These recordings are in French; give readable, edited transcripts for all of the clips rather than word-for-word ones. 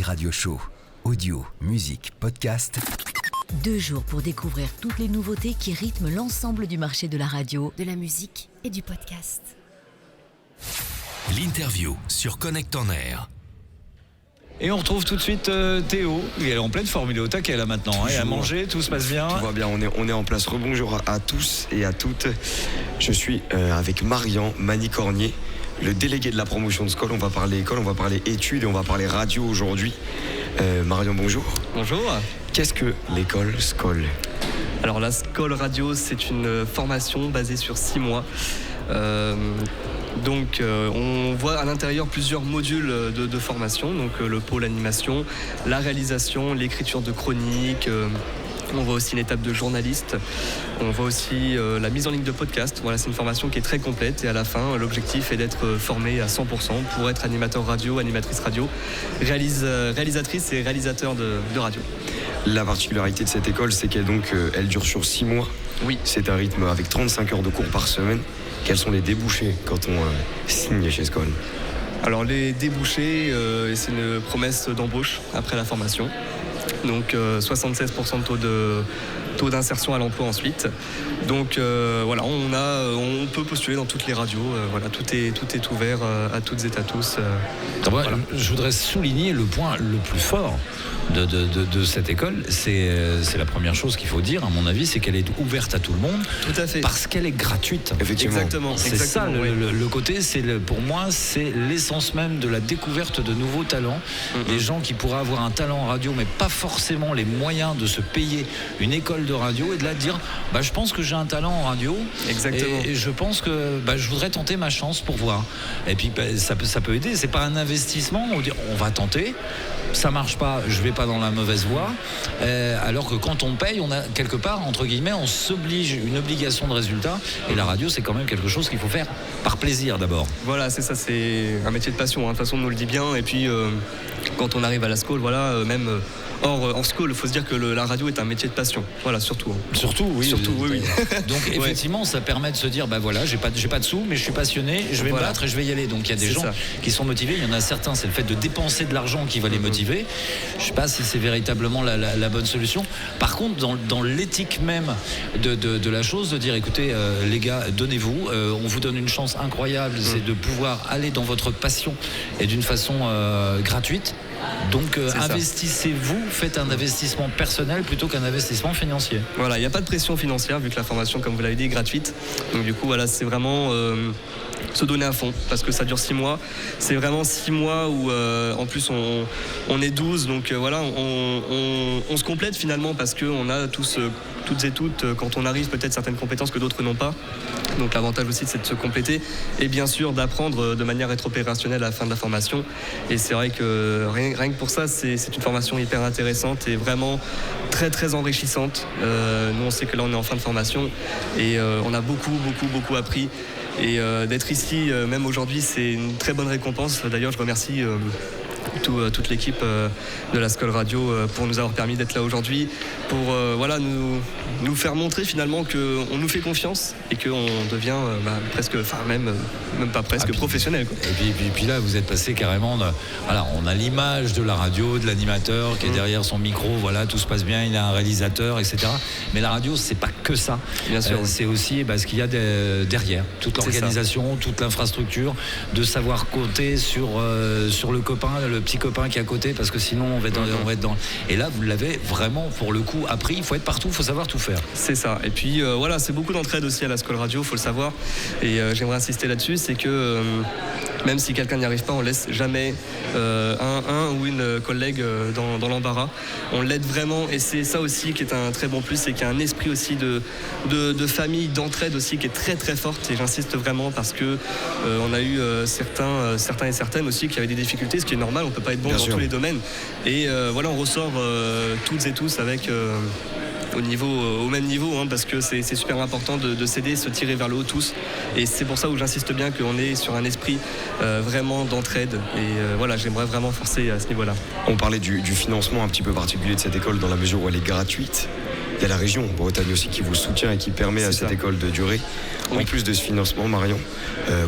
Paris Radio Show. Audio, musique, podcast. 2 jours pour découvrir toutes les nouveautés qui rythment l'ensemble du marché de la radio, de la musique et du podcast. L'interview sur Connect en Air. Et on retrouve tout de suite Théo, elle est en pleine forme, il est au taquet là maintenant, et à manger, tout se passe bien. Tout va bien, on est en place. Rebonjour à tous et à toutes. Je suis avec Marian Manicornier, le délégué de la promotion de Skoll. On va parler école, on va parler études et on va parler radio aujourd'hui. Marian, bonjour. Bonjour. Qu'est-ce que l'école Skoll ? Alors la Skoll Radio, c'est une formation basée sur 6 mois. On voit à l'intérieur plusieurs modules de formation, donc le pôle animation, la réalisation, l'écriture de chroniques, on voit aussi une étape de journaliste, on voit aussi la mise en ligne de podcast. Voilà, c'est une formation qui est très complète et à la fin, l'objectif est d'être formé à 100% pour être animateur radio, animatrice radio, réalisatrice et réalisateur de radio. La particularité de cette école, c'est elle dure sur 6 mois. Oui. C'est un rythme avec 35 heures de cours par semaine. Quels sont les débouchés quand on signe chez Skoll ? Alors les débouchés, c'est une promesse d'embauche après la formation. Donc 76% de taux d'insertion à l'emploi ensuite. Donc on peut postuler dans toutes les radios. Tout est ouvert à toutes et à tous. Voilà. Je voudrais souligner le point le plus fort de cette école, c'est la première chose qu'il faut dire, à mon avis, c'est qu'elle est ouverte à tout le monde. Tout à fait. Parce qu'elle est gratuite. Effectivement. Exactement. C'est ça oui. le côté, pour moi, c'est l'essence même de la découverte de nouveaux talents. Des gens qui pourraient avoir un talent en radio, mais pas forcément les moyens de se payer une école de radio et de là dire, je pense que j'ai un talent en radio. Exactement. Et je pense que je voudrais tenter ma chance pour voir. Et puis ça peut aider. C'est pas un investissement. On va tenter. Ça marche pas, je vais pas dans la mauvaise voie. Alors que quand on paye, on a quelque part, entre guillemets, on s'oblige une obligation de résultat. Et la radio, c'est quand même quelque chose qu'il faut faire par plaisir d'abord. Voilà, c'est ça, c'est un métier de passion. De toute façon, on nous le dit bien. Et puis, quand on arrive à la Skoll, en Skoll, il faut se dire que la radio est un métier de passion. Voilà, surtout. Surtout, oui. Donc, Ouais. effectivement, ça permet de se dire, j'ai pas de sous, mais je suis passionné, je vais me battre et je vais y aller. Donc, il y a des gens qui sont motivés. Il y en a certains, c'est le fait de dépenser de l'argent qui va les motiver. Je sais pas si c'est véritablement la bonne solution. Par contre, dans l'éthique même de la chose, de dire, écoutez, les gars, donnez-vous. On vous donne une chance incroyable, c'est de pouvoir aller dans votre passion et d'une façon gratuite. Donc investissez-vous, faites un investissement personnel plutôt qu'un investissement financier. Voilà, il n'y a pas de pression financière vu que la formation, comme vous l'avez dit, est gratuite. Donc du coup, c'est vraiment se donner à fond parce que ça dure 6 mois. C'est vraiment 6 mois où en plus on est 12, donc on se complète finalement parce qu'on a tous, toutes et toutes, quand on arrive peut-être certaines compétences que d'autres n'ont pas. Donc l'avantage aussi c'est de se compléter et bien sûr d'apprendre de manière opérationnelle à la fin de la formation. Et c'est vrai que rien que pour ça, c'est une formation hyper intéressante et vraiment très très enrichissante. Nous on sait que là on est en fin de formation et on a beaucoup appris. Et d'être ici, même aujourd'hui, c'est une très bonne récompense. D'ailleurs, je remercie toute l'équipe de la Skoll Radio pour nous avoir permis d'être là aujourd'hui, pour nous faire montrer finalement qu'on nous fait confiance et qu'on devient presque, même pas presque, professionnel. Quoi. Et puis là, vous êtes passé carrément. On a l'image de la radio, de l'animateur qui est derrière son micro. Voilà, tout se passe bien. Il a un réalisateur, etc. Mais la radio, c'est pas que ça. Bien sûr. C'est aussi ce qu'il y a derrière, toute l'organisation, toute l'infrastructure, de savoir compter sur le copain, le petit copain qui est à côté, parce que sinon on va être dans. Et là, vous l'avez vraiment pour le coup appris. Il faut être partout, il faut savoir tout faire. C'est ça. Et puis c'est beaucoup d'entraide aussi à la Skoll Radio, il faut le savoir. Et j'aimerais insister là-dessus, c'est que même si quelqu'un n'y arrive pas, on laisse jamais un ou une collègue dans l'embarras. On l'aide vraiment et c'est ça aussi qui est un très bon plus, c'est qu'il y a un esprit aussi de famille, d'entraide aussi qui est très très forte et j'insiste vraiment parce que on a eu certains et certaines aussi qui avaient des difficultés, ce qui est normal, on peut pas être bon Bien dans sûr. tous les domaines. Et on ressort toutes et tous avec au même niveau, parce que c'est super important de s'aider, se tirer vers le haut tous. Et c'est pour ça où j'insiste bien qu'on est sur un esprit vraiment d'entraide. Et j'aimerais vraiment forcer à ce niveau-là. On parlait du financement un petit peu particulier de cette école dans la mesure où elle est gratuite. Il y a la région Bretagne aussi qui vous soutient et qui permet à cette école de durer. En plus de ce financement, Marion,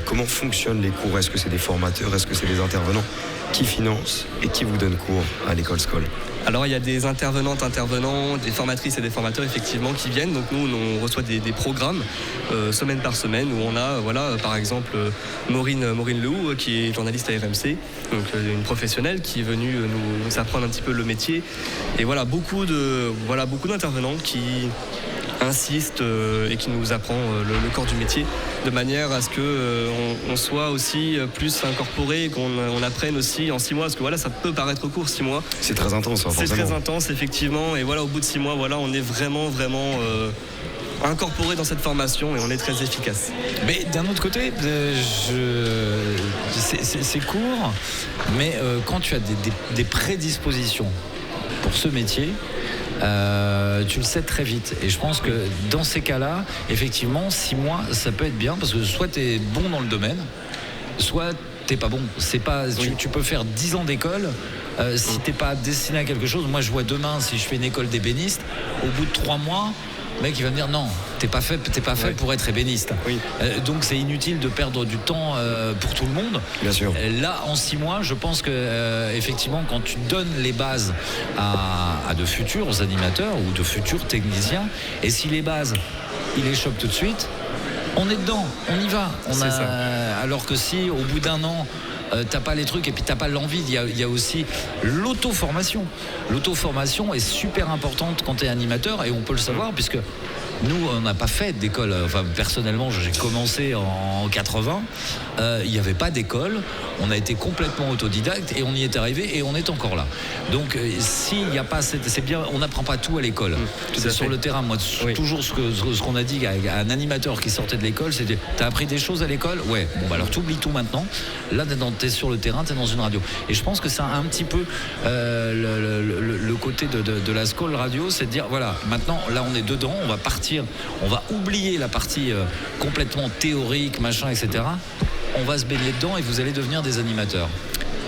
comment fonctionnent les cours? Est-ce que c'est des formateurs? Est-ce que c'est des intervenants qui financent et qui vous donnent cours à l'école Skol? Alors il y a des intervenants, des formatrices et des formateurs effectivement qui viennent. Donc nous on reçoit des programmes semaine par semaine où on a par exemple Maureen Lehoux qui est journaliste à RMC, donc une professionnelle qui est venue nous apprendre un petit peu le métier. Et beaucoup d'intervenants qui insiste et qui nous apprend le corps du métier de manière à ce qu'on soit aussi plus incorporé et qu'on apprenne aussi en 6 mois, parce que ça peut paraître court 6 mois. C'est très intense, forcément. C'est très intense effectivement, et au bout de 6 mois on est vraiment incorporé dans cette formation et on est très efficace. Mais d'un autre côté, c'est court, mais quand tu as des prédispositions pour ce métier, tu le sais très vite, et je pense que dans ces cas-là effectivement 6 mois ça peut être bien, parce que soit tu es bon dans le domaine, soit t'es pas bon. C'est pas, tu peux faire 10 ans d'école, si t'es pas destiné à quelque chose. Moi je vois demain, si je fais une école d'ébéniste, au bout de 3 mois le mec il va me dire non, t'es pas fait pour être ébéniste. Donc c'est inutile de perdre du temps pour tout le monde. Bien sûr. Là en 6 mois je pense que effectivement quand tu donnes les bases à de futurs animateurs ou de futurs techniciens, et si les bases ils les chopent tout de suite, on est dedans, on y va. Alors que si au bout d'un an t'as pas les trucs et puis t'as pas l'envie, il y a aussi l'auto-formation. L'auto-formation est super importante quand t'es animateur, et on peut le savoir puisque nous on n'a pas fait d'école. Enfin personnellement j'ai commencé en 80, il n'y avait pas d'école, on a été complètement autodidacte et on y est arrivé et on est encore là. Donc s'il n'y a pas c'est bien, on n'apprend pas tout à l'école. C'est sur le terrain. Moi toujours ce qu'on a dit à un animateur qui sortait de l'école, c'était t'as appris des choses à l'école? Ouais, bon bah alors t'oublies tout maintenant. Là t'es sur le terrain, t'es dans une radio. Et je pense que c'est un petit peu le côté de la Skol Radio, c'est de dire voilà, maintenant là on est dedans, on va partir, on va oublier la partie complètement théorique, machin, etc. On va se baigner dedans et vous allez devenir des animateurs.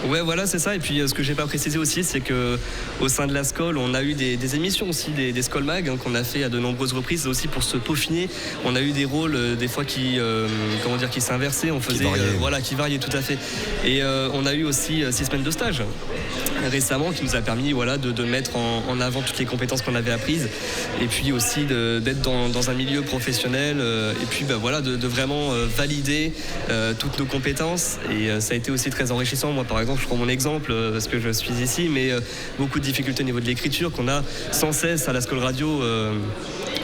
Ouais, voilà, c'est ça. Et puis ce que j'ai pas précisé aussi, c'est que au sein de la Skol, on a eu des émissions aussi, des Skol Mag qu'on a fait à de nombreuses reprises aussi pour se peaufiner. On a eu des rôles des fois qui s'inversaient, on faisait qui variaient tout à fait. Et on a eu aussi 6 semaines de stage récemment qui nous a permis de mettre en avant toutes les compétences qu'on avait apprises, et puis aussi d'être dans un milieu professionnel, et puis de vraiment valider toutes nos compétences. Et ça a été aussi très enrichissant. Moi par exemple, je prends mon exemple parce que je suis ici, mais beaucoup de difficultés au niveau de l'écriture qu'on a sans cesse à la Skol Radio.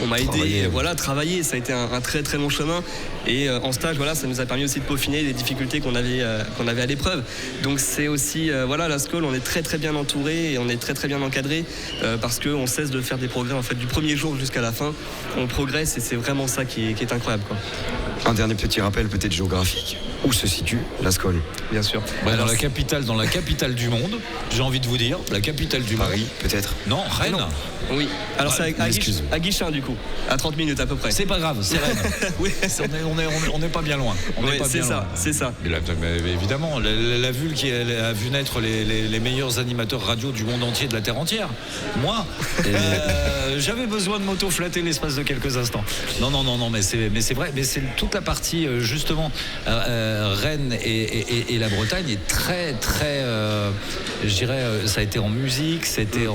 On m'a aidé, travailler. Ça a été un très très long chemin. Et en stage, ça nous a permis aussi de peaufiner les difficultés qu'on avait à l'épreuve. Donc c'est aussi, la Skol, on est très très bien entouré et on est très très bien encadré parce qu'on cesse de faire des progrès en fait du premier jour jusqu'à la fin. On progresse et c'est vraiment ça qui est incroyable, quoi. Un dernier petit rappel peut-être géographique. Où se situe la Skol? Bien sûr. Dans la capitale du monde, j'ai envie de vous dire, la capitale du Paris, monde. peut-être? Non, Rennes. Non. Oui. Alors c'est à Guichin du coup, à 30 minutes à peu près. C'est pas grave, c'est Rennes. Oui. On n'est pas bien loin. C'est ça. Mais évidemment, elle a vu naître les meilleurs animateurs radio du monde entier, de la terre entière. Moi, j'avais besoin de m'auto-flatter l'espace de quelques instants. Non, mais c'est vrai. Mais c'est toute la partie justement Rennes et la Bretagne est très très. Je dirais, ça a été en musique, c'était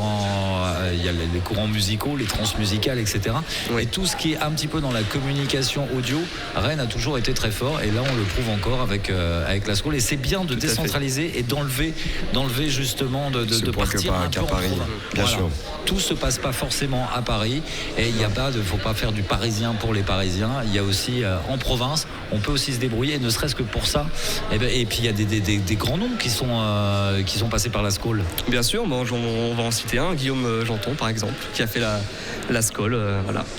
il y a les courants musicaux, les transmusicales, etc. Oui. Et tout ce qui est un petit peu dans la communication audio, Rennes a toujours été très fort, et là on le prouve encore avec la Skol. Et c'est bien de décentraliser et d'enlever justement de partir un peu à Paris. Bien sûr. Tout se passe pas forcément à Paris, et il faut pas faire du parisien pour les Parisiens. Il y a aussi en province, on peut aussi se débrouiller, ne serait-ce que pour ça. Et puis il y a des grands noms qui sont passés par la Skol. Bien sûr, on va en citer un, Guillaume Janton par exemple, qui a fait la Skol,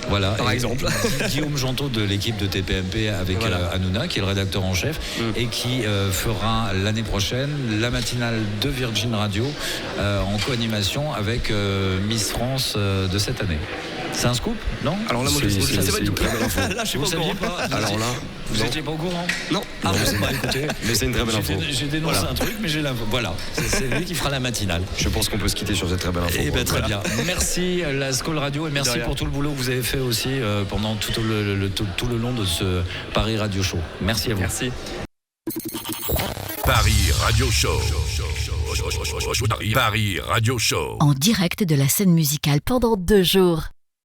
voilà. Par exemple. Guillaume Janton de l'équipe de TPMP avec Hanouna, qui est le rédacteur en chef, et qui fera l'année prochaine la matinale de Virgin Radio en co-animation avec Miss France de cette année. C'est un scoop, non? Alors là, moi, je sais pas du tout. Là, je sais pas. Alors là, Vous n'étiez pas au courant? Non. Ah, bah, écoutez, Mais c'est une très belle info. j'ai dénoncé un truc, mais j'ai l'info. Voilà, c'est lui qui fera la matinale. Je pense qu'on peut se quitter sur cette très belle info. Eh ben, très Voilà. bien. Merci la Skol Radio et merci pour tout le boulot que vous avez fait aussi pendant tout le long de ce Paris Radio Show. Merci à vous. Merci. Paris Radio Show. Paris Radio Show. En direct de la scène musicale pendant 2 jours.